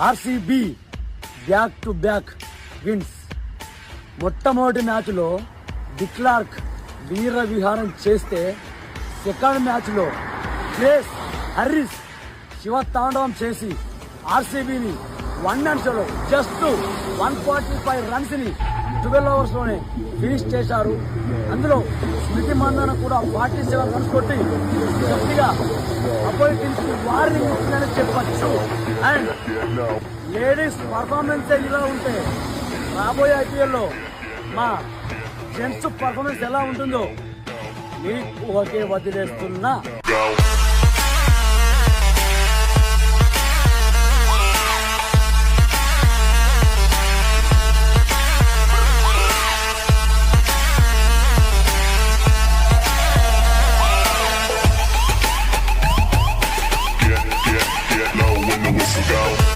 RCB back to back wins. మొట్టమొదటి మ్యాచ్లో డిక్లార్క్ వీర విహారం చేస్తే సెకండ్ మ్యాచ్లో గ్రేస్ హర్రిస్ శివతాండవం చేసి ఆర్సీబీని 1 జస్ట్ 145 రన్స్ని 12 ఓవర్స్లోనే ఫినిష్ చేశారు. అందులో స్మృతి మందన కూడా 47 రన్స్ కొట్టి గట్టిగా అపోజిట్ టీమ్స్ వార్నింగ్ ఇచ్చిందని చెప్పచ్చు. అండ్ లేడీస్ పర్ఫార్మెన్స్ ఇలా ఉంటే రాబోయే ఐపీఎల్లో మా జెంట్స్ పర్ఫార్మెన్స్ ఎలా ఉంటుందో మీకు ఒకే వదిలేస్తున్నా.